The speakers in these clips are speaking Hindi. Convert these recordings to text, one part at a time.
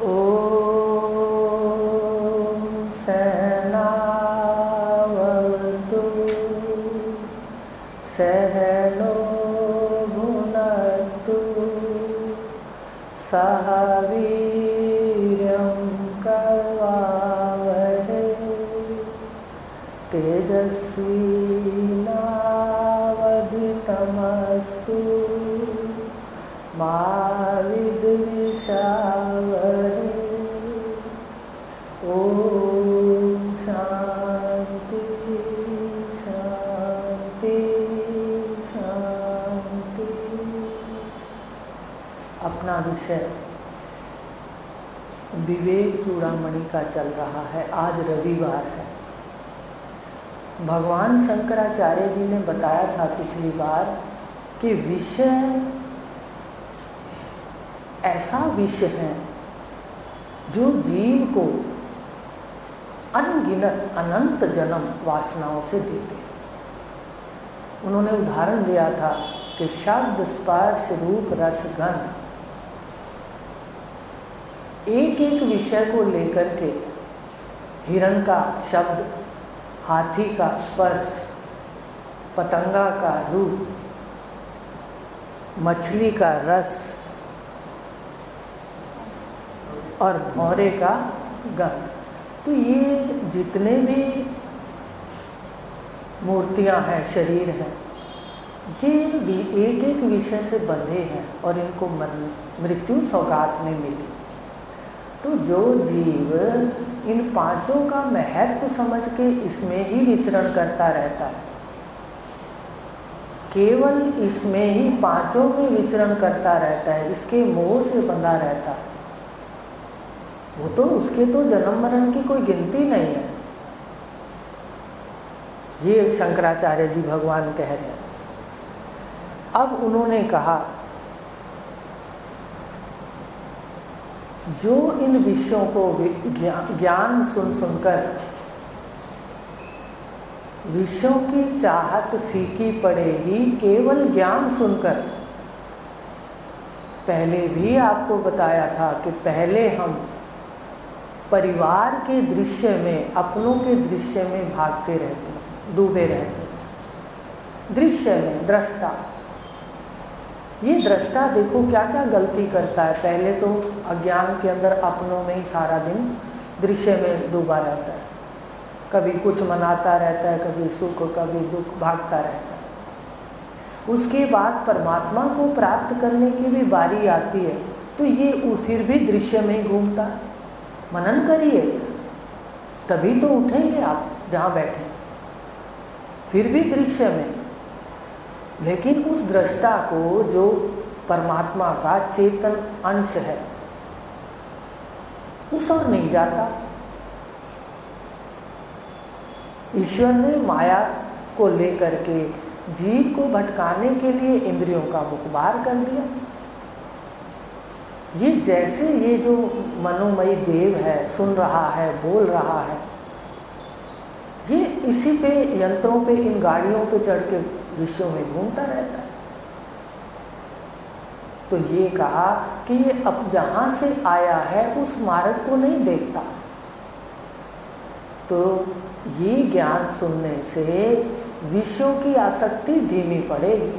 ओम सहनावतु सहनो भुनक्तु सह वीर्यं करवावहै तेजस्विनावधीतमस्तु मा विद्विषावहै। ओम शांति शांति शांति। अपना विषय विवेक चूड़ामणि का चल रहा है। आज रविवार है। भगवान शंकराचार्य जी ने बताया था पिछली बार कि विषय ऐसा विषय है जो जीव को अनगिनत अनंत जन्म वासनाओं से देते हैं। उन्होंने उदाहरण दिया था कि शब्द स्पर्श रूप रस गंध, एक एक विषय को लेकर के हिरण का शब्द, हाथी का स्पर्श, पतंगा का रूप, मछली का रस और भौरे का गंध। तो ये जितने भी मूर्तियां हैं, शरीर हैं, ये भी एक एक विषय से बंधे हैं और इनको मृत्यु सौगात में मिली। तो जो जीव इन पांचों का महत्व समझ के इसमें ही विचरण करता रहता है, केवल इसमें ही पांचों में विचरण करता रहता है, इसके मोह से बंधा रहता है, वो तो उसके तो जन्म मरण की कोई गिनती नहीं है। ये शंकराचार्य जी भगवान कह रहे हैं। अब उन्होंने कहा जो इन विषयों को ज्ञान सुन सुनकर विषयों की चाहत फीकी पड़ेगी, केवल ज्ञान सुनकर। पहले भी आपको बताया था कि पहले हम परिवार के दृश्य में, अपनों के दृश्य में भागते रहते, डूबे रहते। दृश्य में दृष्टा, ये दृष्टा देखो क्या क्या गलती करता है। पहले तो अज्ञान के अंदर अपनों में ही सारा दिन दृश्य में डूबा रहता है, कभी कुछ मनाता रहता है, कभी सुख कभी दुख, भागता रहता है। उसके बाद परमात्मा को प्राप्त करने की भी बारी आती है तो ये फिर भी दृश्य में ही घूमता है। मनन करिए तभी तो उठेंगे आप जहाँ बैठे, फिर भी दृश्य में। लेकिन उस दृष्टा को जो परमात्मा का चेतन अंश है, उस और नहीं जाता। ईश्वर ने माया को लेकर के जीव को भटकाने के लिए इंद्रियों का मुखबार कर दिया। ये जैसे ये जो मनोमयी देव है, सुन रहा है, बोल रहा है, ये इसी पे, यंत्रों पे, इन गाड़ियों पे चढ़ के विश्व में घूमता रहता है। तो ये कहा कि ये अब जहाँ से आया है उस मार्ग को नहीं देखता। तो ये ज्ञान सुनने से विषयों की आसक्ति धीमी पड़ेगी,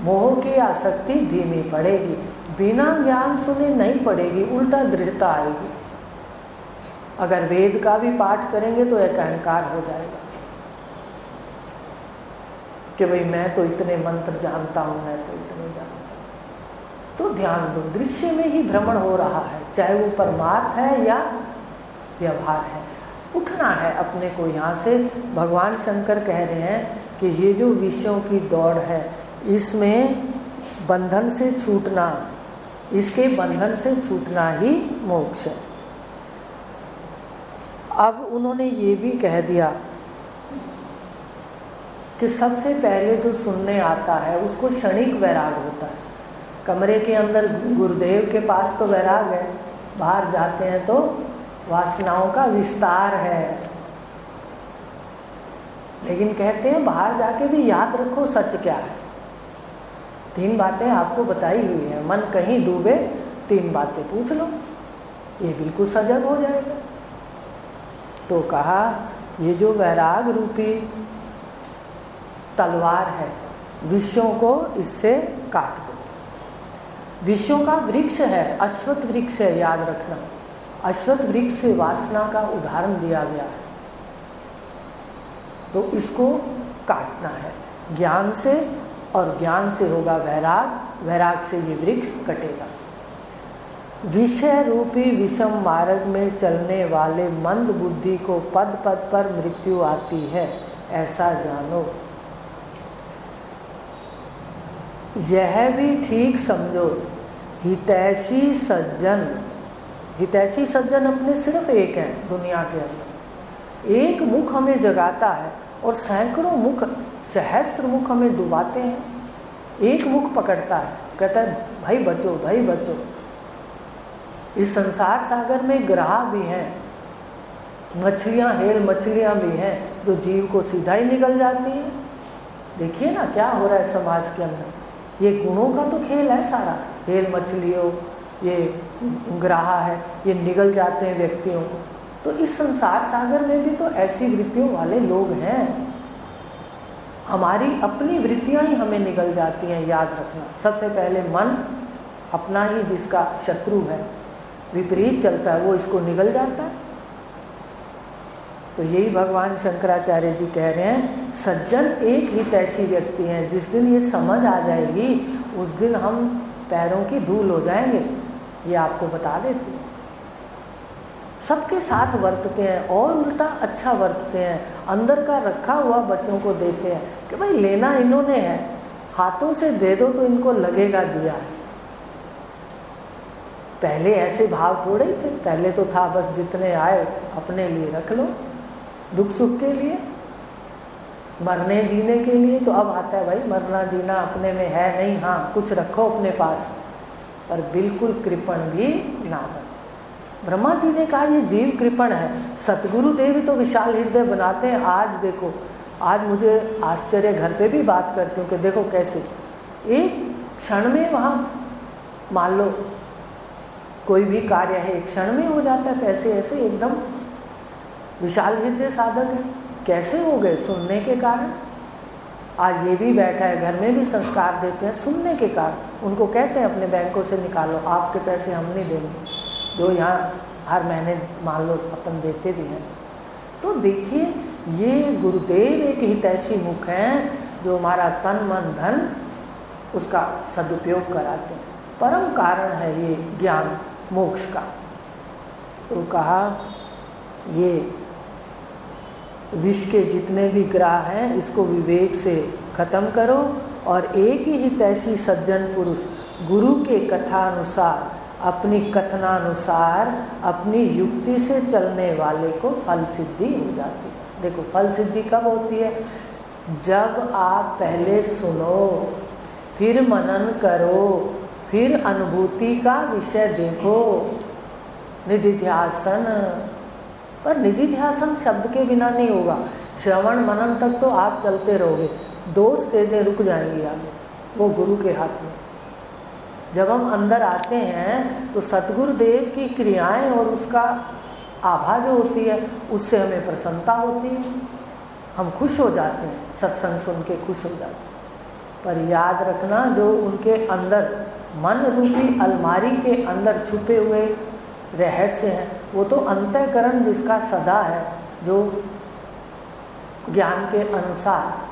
मोह की आसक्ति धीमी पड़ेगी। बिना ज्ञान सुने नहीं पड़ेगी, उल्टा दृढ़ता आएगी। अगर वेद का भी पाठ करेंगे तो एक अहंकार हो जाएगा कि भाई मैं तो इतने मंत्र जानता हूँ, मैं तो इतने जानता हूँ। तो ध्यान दो, दृश्य में ही भ्रमण हो रहा है, चाहे वो परमार्थ है या व्यवहार है। उठना है अपने को यहाँ से। भगवान शंकर कह रहे हैं कि ये जो विषयों की दौड़ है, इसमें बंधन से छूटना, इसके बंधन से छूटना ही मोक्ष है। अब उन्होंने ये भी कह दिया कि सबसे पहले जो सुनने आता है उसको क्षणिक वैराग होता है। कमरे के अंदर गुरुदेव के पास तो वैराग है, बाहर जाते हैं तो वासनाओं का विस्तार है। लेकिन कहते हैं बाहर जाके भी याद रखो सच क्या है। 3 बातें आपको बताई हुई हैं, मन कहीं डूबे 3 बातें पूछ लो। ये बिल्कुल सजग हो जाएगा। तो कहा ये जो वैराग रूपी तलवार है, विषयों को इससे काट दो। विषयों का वृक्ष है, अश्वत्थ वृक्ष है, याद रखना। अश्वत्थ वृक्ष से वासना का उदाहरण दिया गया है, तो इसको काटना है ज्ञान से, और ज्ञान से होगा वैराग, वैराग से ये वृक्ष कटेगा। विषय रूपी विषम मार्ग में चलने वाले मंद बुद्धि को पद पद पर मृत्यु आती है, ऐसा जानो। यह भी ठीक समझो, हितैषी सज्जन, हितैषी सज्जन अपने सिर्फ एक हैं दुनिया के अंदर। एक मुख हमें जगाता है और सैकड़ों मुख, सहस्त्र मुख हमें डुबाते हैं। एक मुख पकड़ता है, कहता है भाई बचो, भाई बचो। इस संसार सागर में ग्रह भी हैं, मछलियाँ, हेल मछलियाँ भी हैं जो जीव को सीधा ही निगल जाती हैं। देखिए ना क्या हो रहा है समाज के अंदर। ये गुणों का तो खेल है सारा। हेल मछलियों, ये ग्रह है, ये निगल जाते हैं व्यक्तियों को। तो इस संसार सागर में भी तो ऐसी वृत्तियों वाले लोग हैं। हमारी अपनी वृत्तियां ही हमें निगल जाती हैं, याद रखना। सबसे पहले मन अपना ही जिसका शत्रु है, विपरीत चलता है, वो इसको निगल जाता है। तो यही भगवान शंकराचार्य जी कह रहे हैं, सज्जन एक ही ऐसी व्यक्ति हैं, जिस दिन ये समझ आ जाएगी उस दिन हम पैरों की धूल हो जाएंगे। ये आपको बता देते हैं। सबके साथ वर्तते हैं और उल्टा अच्छा वर्तते हैं। अंदर का रखा हुआ बच्चों को देते हैं कि भाई लेना इन्होंने है, हाथों से दे दो तो इनको लगेगा दिया है। पहले ऐसे भाव थोड़े ही थे। पहले तो था बस जितने आए अपने लिए रख लो, दुख सुख के लिए, मरने जीने के लिए। तो अब आता है भाई मरना जीना अपने में है नहीं, हाँ कुछ रखो अपने पास, पर बिल्कुल कृपण भी ना बनो। ब्रह्मा जी ने कहा ये जीव कृपण है। सतगुरु देव तो विशाल हृदय बनाते हैं। आज देखो, आज मुझे आश्चर्य, घर पे भी बात करती हूँ कि देखो कैसे एक क्षण में वहाँ मान लो कोई भी कार्य है, एक क्षण में हो जाता है। कैसे ऐसे एकदम विशाल हृदय साधक है, कैसे हो गए? सुनने के कारण। आज ये भी बैठा है, घर में भी संस्कार देते हैं सुनने के कारण। उनको कहते हैं अपने बैंकों से निकालो, आपके पैसे हम नहीं देंगे, जो यहाँ हर महीने मान लो अपन देते भी हैं। तो देखिए ये गुरुदेव एक हितैषी मुख हैं जो हमारा तन मन धन उसका सदुपयोग कराते हैं। परम कारण है ये ज्ञान मोक्ष का। तो कहा ये विश्व के जितने भी ग्रह हैं इसको विवेक से खत्म करो, और एक ही हितैषी सज्जन पुरुष गुरु के कथानुसार, अपनी कथनानुसार, अपनी युक्ति से चलने वाले को फल सिद्धि हो जाती है। देखो फल सिद्धि कब होती है? जब आप पहले सुनो, फिर मनन करो, फिर अनुभूति का विषय देखो। निधिध्यासन, पर निधिध्यासन शब्द के बिना नहीं होगा। श्रवण मनन तक तो आप चलते रहोगे, 2 स्टेजें रुक जाएंगी आगे, वो गुरु के हाथ में। जब हम अंदर आते हैं तो सतगुरुदेव की क्रियाएं और उसका आभा जो होती है उससे हमें प्रसन्नता होती है, हम खुश हो जाते हैं, सत्संग सुन के खुश हो जाते हैं। पर याद रखना जो उनके अंदर मन रूपी अलमारी के अंदर छुपे हुए रहस्य हैं, वो तो अंतःकरण जिसका सदा है, जो ज्ञान के अनुसार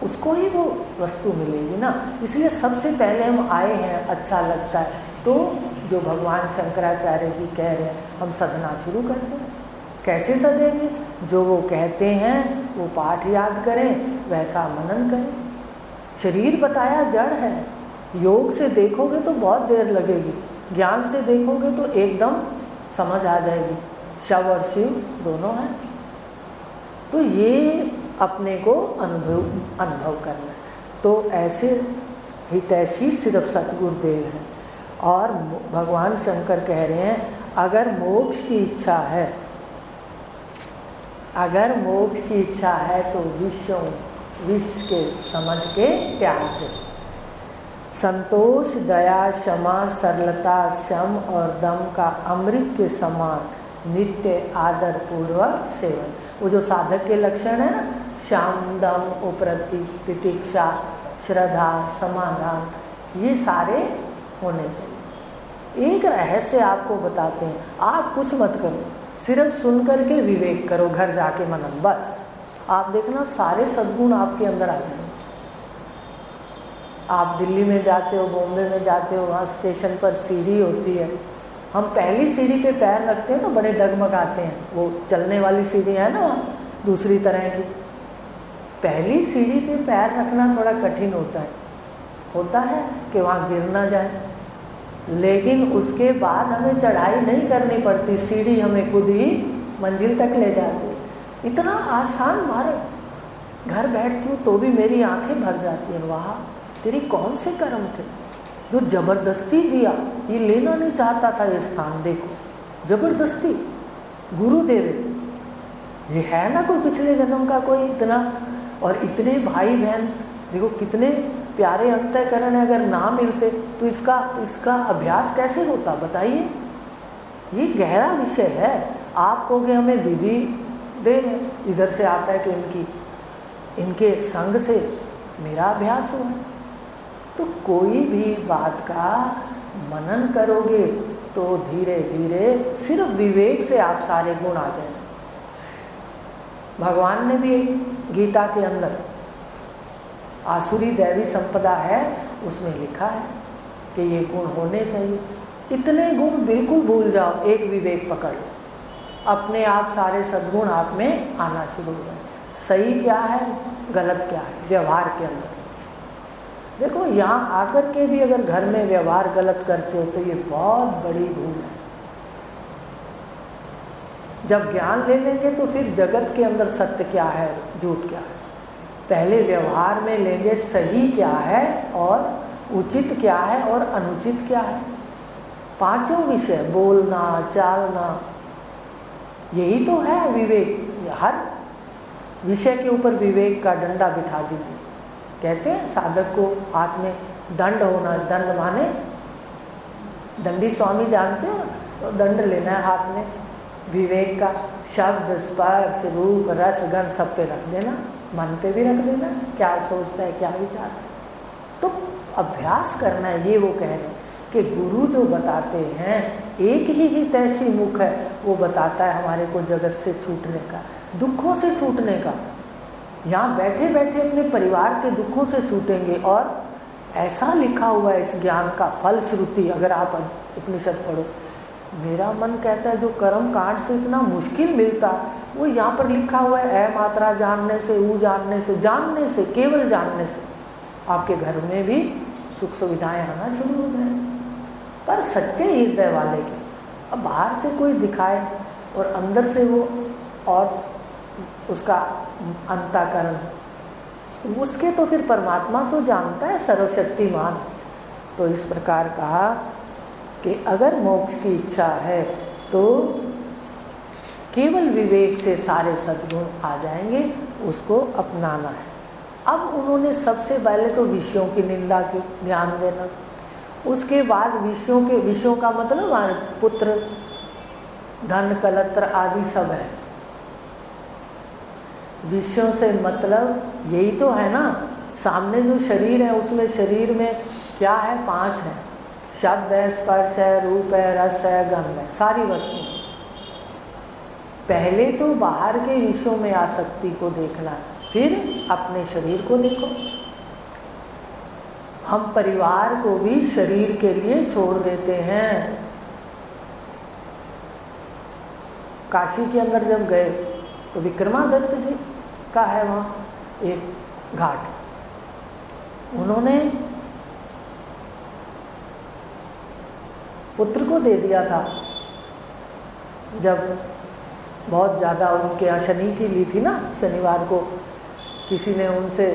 उसको ही वो वस्तु मिलेगी ना। इसलिए सबसे पहले हम आए हैं, अच्छा लगता है तो जो भगवान शंकराचार्य जी कह रहे हैं हम सधना शुरू कर दें। कैसे सधेंगे? जो वो कहते हैं वो पाठ याद करें, वैसा मनन करें। शरीर बताया जड़ है, योग से देखोगे तो बहुत देर लगेगी, ज्ञान से देखोगे तो एकदम समझ आ जाएगी। शव और शिव दोनों हैं। तो ये अपने को अनुभव करना है। तो ऐसे हितैषी सिर्फ सतगुरुदेव हैं। और भगवान शंकर कह रहे हैं अगर मोक्ष की इच्छा है, अगर मोक्ष की इच्छा है तो विश्व के समझ के त्याग दे। संतोष, दया, क्षमा, सरलता, शम और दम का अमृत के समान नित्य आदर पूर्वक सेवन। वो जो साधक के लक्षण है ना, शम, दम, उपरति, तितिक्षा, श्रद्धा, समाधान, ये सारे होने चाहिए। एक रहस्य आपको बताते हैं, आप कुछ मत करो, सिर्फ सुन करके विवेक करो, घर जाके मनन, बस आप देखना सारे सद्गुण आपके अंदर आ जाएंगे। आप दिल्ली में जाते हो, बॉम्बे में जाते हो, वहाँ स्टेशन पर सीढ़ी होती है, हम पहली सीढ़ी पे पैर रखते हैं तो बड़े डगमगाते हैं, वो चलने वाली सीढ़ी है ना वहाँ दूसरी तरह की, पहली सीढ़ी पे पैर रखना थोड़ा कठिन होता है कि वहाँ गिर ना जाए, लेकिन उसके बाद हमें चढ़ाई नहीं करनी पड़ती, सीढ़ी हमें खुद ही मंजिल तक ले जाती है। इतना आसान मार्ग, घर बैठती हूँ तो भी मेरी आंखें भर जाती हैं, वाह तेरी कौन से कर्म थे जो जबरदस्ती दिया, ये लेना नहीं चाहता था ये स्थान, देखो जबरदस्ती गुरुदेव, ये है ना कोई पिछले जन्म का कोई इतना, और इतने भाई बहन देखो कितने प्यारे अंतःकरण है, अगर ना मिलते तो इसका अभ्यास कैसे होता बताइए। ये गहरा विषय है। आप कहोगे हमें विधि दे, इधर से आता है कि इनके संग से मेरा अभ्यास हुआ, तो कोई भी बात का मनन करोगे तो धीरे धीरे सिर्फ विवेक से आप सारे गुण आ जाएंगे। भगवान ने भी गीता के अंदर आसुरी दैवी संपदा है, उसमें लिखा है कि ये गुण होने चाहिए। इतने गुण बिल्कुल भूल जाओ, एक विवेक पकड़ लो, अपने आप सारे सद्गुण आप में आना शुरू हो जाए। सही क्या है, गलत क्या है व्यवहार के अंदर। देखो यहाँ आकर के भी अगर घर में व्यवहार गलत करते हो तो ये बहुत बड़ी भूल है। जब ज्ञान ले लेंगे तो फिर जगत के अंदर सत्य क्या है, झूठ क्या है, पहले व्यवहार में लेंगे सही क्या है और उचित क्या है और अनुचित क्या है। पांचों विषय, बोलना, चालना, यही तो है विवेक। हर विषय के ऊपर विवेक का डंडा बिठा दीजिए। कहते हैं साधक को हाथ में दंड होना, दंड माने दंडी स्वामी जानते हो, तो दंड लेना है हाथ में विवेक का। शब्द, स्पर्श, रूप, रस, गंध सब पे रख देना, मन पे भी रख देना, क्या सोचता है क्या विचार है, तो अभ्यास करना है। ये वो कह रहे हैं कि गुरु जो बताते हैं, एक ही हितैषी मुख है, वो बताता है हमारे को जगत से छूटने का, दुखों से छूटने का। यहाँ बैठे बैठे अपने परिवार के दुखों से छूटेंगे। और ऐसा लिखा हुआ है इस ज्ञान का फलश्रुति, अगर आप उपनिषद पढ़ो, मेरा मन कहता है जो कर्म कांड से इतना मुश्किल मिलता, वो यहाँ पर लिखा हुआ है। ए मात्रा जानने से, ऊ जानने से, केवल जानने से आपके घर में भी सुख सुविधाएं आना शुरू हो जाए। पर सच्चे हृदय वाले के, अब बाहर से कोई दिखाए और अंदर से वो और उसका अंतःकरण, उसके तो फिर परमात्मा तो जानता है, सर्वशक्तिमान। तो इस प्रकार कहा कि अगर मोक्ष की इच्छा है तो केवल विवेक से सारे सद्गुण आ जाएंगे, उसको अपनाना है। अब उन्होंने सबसे पहले तो विषयों की निंदा की, ध्यान देना। उसके बाद विषयों का मतलब पुत्र, धन, कलत्र आदि सब है। विषयों से मतलब यही तो है ना, सामने जो शरीर है उसमें शरीर में क्या है, 5 है, शब्द है, स्पर्श है, रूप है, रस है, गंध है, सारी वस्तु। पहले तो बाहर के विषयों में आसक्ति को देखना, फिर अपने शरीर को देखो। हम परिवार को भी शरीर के लिए छोड़ देते हैं। काशी के अंदर जब गए तो विक्रमादित्य जी का है वहाँ एक घाट, उन्होंने पुत्र को दे दिया था। जब बहुत ज़्यादा उनके यहाँ शनि की ली थी ना, शनिवार को किसी ने उनसे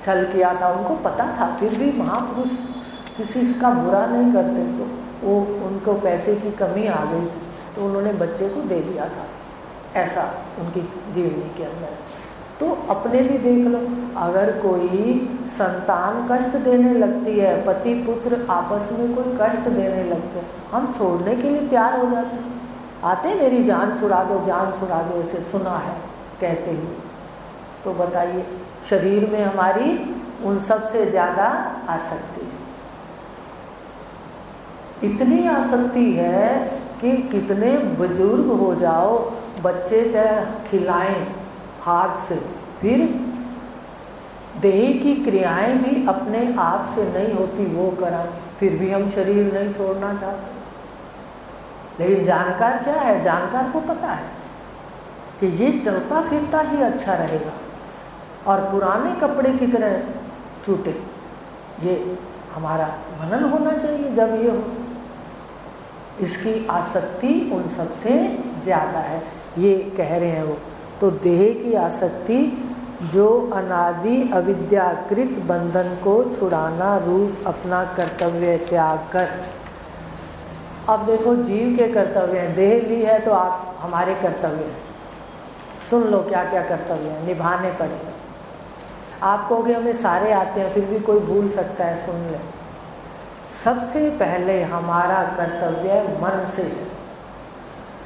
छल किया था, उनको पता था, फिर भी महापुरुष किसी का बुरा नहीं करते, तो वो उनको पैसे की कमी आ गई तो उन्होंने बच्चे को दे दिया था। ऐसा उनकी जीवनी के अंदर। तो अपने भी देख लो, अगर कोई संतान कष्ट देने लगती है, पति पुत्र आपस में कोई कष्ट देने लगते हैं, हम छोड़ने के लिए तैयार हो जाते हैं, आते मेरी जान छुड़ा दो, जान छुड़ा दो, ऐसे सुना है कहते ही। तो बताइए, शरीर में हमारी उन सब से ज़्यादा आसक्ति है। इतनी आसक्ति है कि कितने बुजुर्ग हो जाओ, बच्चे चाहे खिलाएं हाथ से, फिर देह की क्रियाएं भी अपने आप से नहीं होती, वो कराएं, फिर भी हम शरीर नहीं छोड़ना चाहते। लेकिन जानकार क्या है, जानकार को पता है कि ये चलता फिरता ही अच्छा रहेगा और पुराने कपड़े की तरह छूटे, ये हमारा मनन होना चाहिए। जब ये हो, इसकी आसक्ति उन सबसे ज़्यादा है, ये कह रहे हैं वो। तो देह की आसक्ति जो अनादि अविद्याकृत बंधन को छुड़ाना रूप अपना कर्तव्य त्याग कर। अब देखो, जीव के कर्तव्य हैं, देह ली है तो आप हमारे कर्तव्य हैं, सुन लो क्या क्या कर्तव्य हैं, निभाने पड़ेंगे। आप कहोगे हमें सारे आते हैं, फिर भी कोई भूल सकता है, सुन ले। सबसे पहले हमारा कर्तव्य मन से है।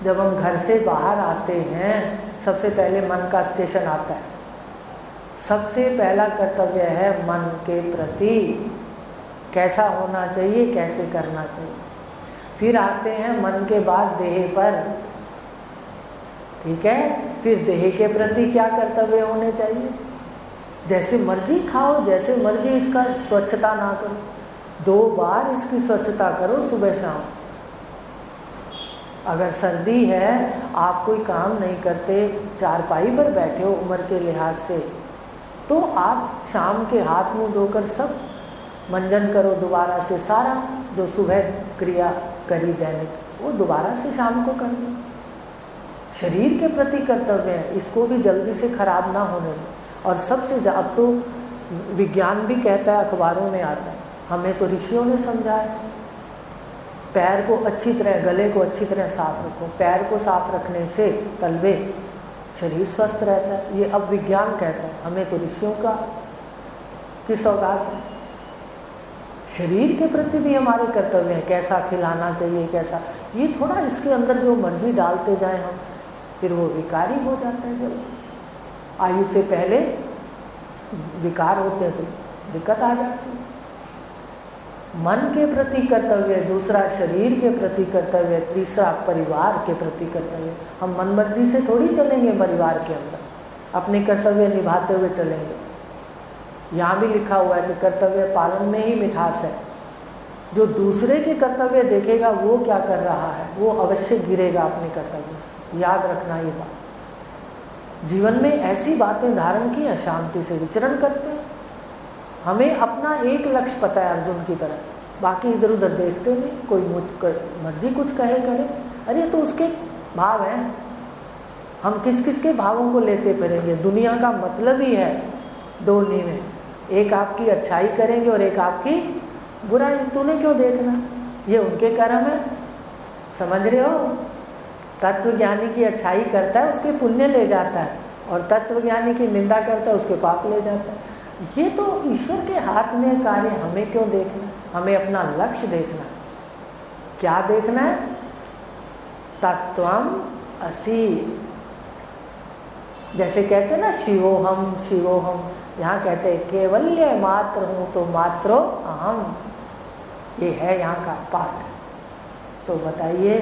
जब हम घर से बाहर आते हैं, सबसे पहले मन का स्टेशन आता है। सबसे पहला कर्तव्य है मन के प्रति कैसा होना चाहिए, कैसे करना चाहिए। फिर आते हैं मन के बाद देह पर, ठीक है। फिर देह के प्रति क्या कर्तव्य होने चाहिए, जैसे मर्जी खाओ, जैसे मर्जी इसका स्वच्छता ना करो, 2 बार इसकी स्वच्छता करो सुबह शाम। अगर सर्दी है, आप कोई काम नहीं करते, चारपाई पर बैठे हो उम्र के लिहाज से, तो आप शाम के हाथ मुंह धोकर सब मंजन करो दोबारा से, सारा जो सुबह क्रिया करी दैनिक, वो दोबारा से शाम को कर लो। शरीर के प्रति कर्तव्य है, इसको भी जल्दी से खराब ना होने दो। और सबसे अब तो विज्ञान भी कहता है, अखबारों में आता है, हमें तो ऋषियों ने समझाया, पैर को अच्छी तरह, गले को अच्छी तरह साफ रखो। पैर को साफ रखने से तलवे शरीर स्वस्थ रहता है, ये अब विज्ञान कहता है, हमें तो ऋषियों का की सौगात है। शरीर के प्रति भी हमारे कर्तव्य है, कैसा खिलाना चाहिए, कैसा, ये थोड़ा इसके अंदर जो मर्जी डालते जाए हम, फिर वो विकारी हो जाता है। जब आयु से पहले विकार होते हैं तो दिक्कत आ जाती है। मन के प्रति कर्तव्य, दूसरा शरीर के प्रति कर्तव्य, तीसरा परिवार के प्रति कर्तव्य। हम मन मर्जी से थोड़ी चलेंगे परिवार के अंदर, अपने कर्तव्य निभाते हुए चलेंगे। यहाँ भी लिखा हुआ है कि कर्तव्य पालन में ही मिठास है। जो दूसरे के कर्तव्य देखेगा वो क्या कर रहा है, वो अवश्य गिरेगा अपने कर्तव्य से। याद रखना ये बात। जीवन में ऐसी बातें धारण की है, शांति से विचरण करते हैं। हमें अपना एक लक्ष्य पता है अर्जुन की तरह, बाकी इधर उधर देखते नहीं। कोई मुझ मर्जी कुछ कहे करे, अरे तो उसके भाव हैं, हम किस किस के भावों को लेते फिरेंगे। दुनिया का मतलब ही है दो नींवें, एक आपकी अच्छाई करेंगे और एक आपकी बुराई। तूने क्यों देखना, ये उनके कर्म है, समझ रहे हो। तत्वज्ञानी की अच्छाई करता है, उसके पुण्य ले जाता है, और तत्वज्ञानी की निंदा करता है, उसके पाप ले जाता है। ये तो ईश्वर के हाथ में कार्य, हमें क्यों देखना। हमें अपना लक्ष्य देखना। क्या देखना है, तत्वम असि। जैसे कहते हैं ना शिवोहम शिवोहम, यहाँ कहते हैं केवल्य मात्र हूँ तो मात्रो अहम। ये है यहाँ का पाठ। तो बताइए,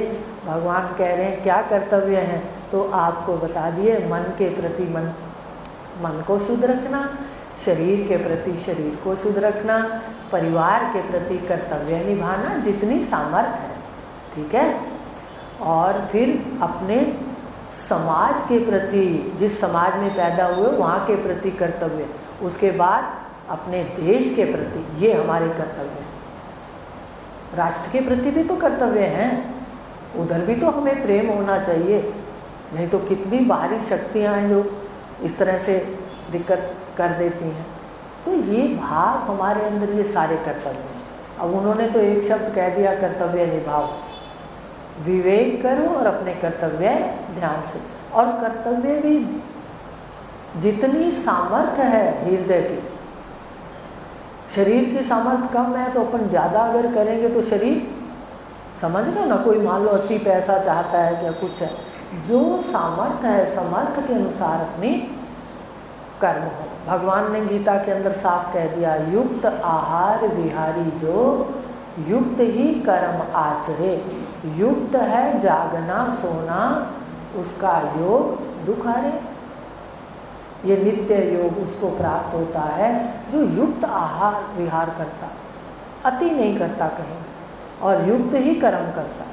भगवान कह रहे हैं क्या कर्तव्य हैं, तो आपको बता दिए। मन के प्रति मन को शुद्ध रखना, शरीर के प्रति शरीर को शुद्ध रखना, परिवार के प्रति कर्तव्य निभाना जितनी सामर्थ्य है, ठीक है। और फिर अपने समाज के प्रति, जिस समाज में पैदा हुए वहाँ के प्रति कर्तव्य, उसके बाद अपने देश के प्रति, ये हमारे कर्तव्य हैं। राष्ट्र के प्रति भी तो कर्तव्य हैं, उधर भी तो हमें प्रेम होना चाहिए। नहीं तो कितनी बाहरी शक्तियाँ हैं जो इस तरह से दिक्कत कर देती हैं। तो ये भाव हमारे अंदर, ये सारे कर्तव्य हैं। अब उन्होंने तो एक शब्द कह दिया, कर्तव्य निभाओ, विवेक करो और अपने कर्तव्य ध्यान से। और कर्तव्य भी जितनी सामर्थ्य है हृदय की, शरीर की सामर्थ्य कम है तो अपन ज़्यादा अगर करेंगे तो शरीर, समझ रहे हो ना, कोई मान लो अति पैसा चाहता है क्या कुछ है, जो सामर्थ्य है समर्थ के अनुसार अपनी कर्म हो। भगवान ने गीता के अंदर साफ कह दिया, युक्त आहार विहारी जो युक्त ही कर्म आचरे। युक्त है जागना सोना, उसका योग दुख हारे। ये नित्य योग उसको प्राप्त होता है जो युक्त आहार विहार करता, अति नहीं करता कहीं, और युक्त ही कर्म करता।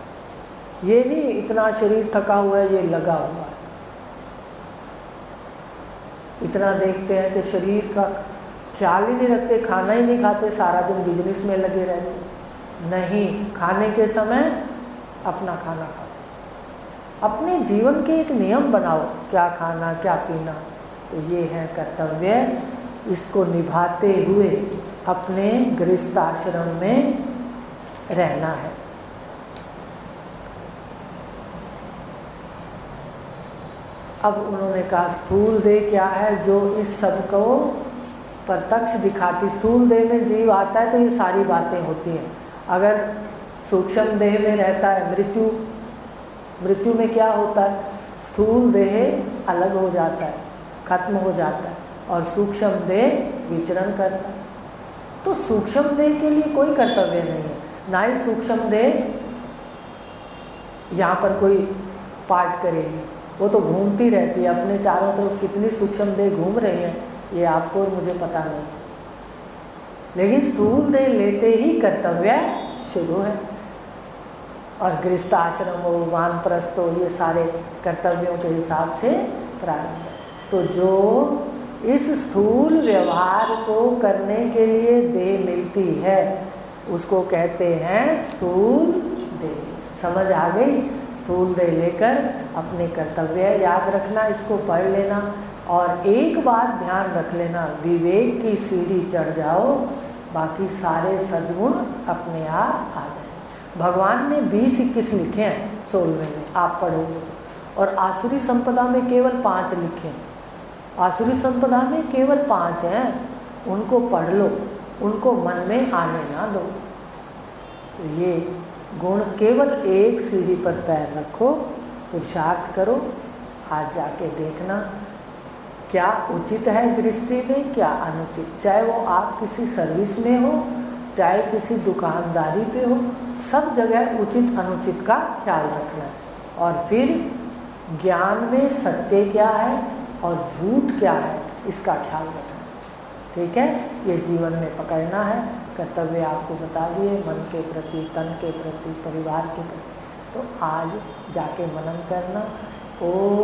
ये नहीं इतना शरीर थका हुआ है ये लगा हुआ है। इतना देखते हैं कि शरीर का ख्याल ही नहीं रखते, खाना ही नहीं खाते, सारा दिन बिजनेस में लगे रहते। नहीं, खाने के समय अपना खाना खाओ, अपने जीवन के एक नियम बनाओ, क्या खाना क्या पीना। तो ये है कर्तव्य, इसको निभाते हुए अपने गृहस्थ आश्रम में रहना है। अब उन्होंने कहा स्थूल देह क्या है, जो इस सब को प्रत्यक्ष दिखाती। स्थूल देह में जीव आता है तो ये सारी बातें होती हैं। अगर सूक्ष्म देह में रहता है मृत्यु, मृत्यु में क्या होता है, स्थूल देह अलग हो जाता है, खत्म हो जाता है, और सूक्ष्म देह विचरण करता है। तो सूक्ष्म देह के लिए कोई कर्तव्य नहीं है, ना ही सूक्ष्म देह यहाँ पर कोई पाठ करेगी, वो तो घूमती रहती है अपने चारों तरफ। कितनी सूक्ष्म देह घूम रही है ये आपको और मुझे पता नहीं, लेकिन स्थूल देह लेते ही कर्तव्य शुरू है। और गृहस्थ आश्रम हो, वानप्रस्थ हो, ये सारे कर्तव्यों के हिसाब से प्रारंभ है। तो जो इस स्थूल व्यवहार को करने के लिए देह मिलती है उसको कहते हैं स्थूल देह। समझ आ गई? स्थूल देह लेकर अपने कर्तव्य याद रखना, इसको पढ़ लेना, और एक बात ध्यान रख लेना, विवेक की सीढ़ी चढ़ जाओ, बाकी सारे सद्गुण अपने आप आ जाए। भगवान ने 20-21 लिखे हैं 16वें में, आप पढ़ोगे तो, और आसुरी संपदा में केवल 5 लिखे हैं। आसुरी संपदा में केवल 5 हैं, उनको पढ़ लो, उनको मन में आने ना दो। तो ये गुण केवल एक सीढ़ी पर पैर रखो, पुरुषार्थ करो, आज जाके देखना क्या उचित है गृहस्थी में, क्या अनुचित। चाहे वो आप किसी सर्विस में हो, चाहे किसी दुकानदारी पे हो, सब जगह उचित अनुचित का ख्याल रखना है। और फिर ज्ञान में सत्य क्या है और झूठ क्या है इसका ख्याल रखना। ठीक है, ये जीवन में पकड़ना है। कर्तव्य आपको बता दिए, मन के प्रति, तन के प्रति, परिवार के प्रति। तो आज जाके मनन करना। ओम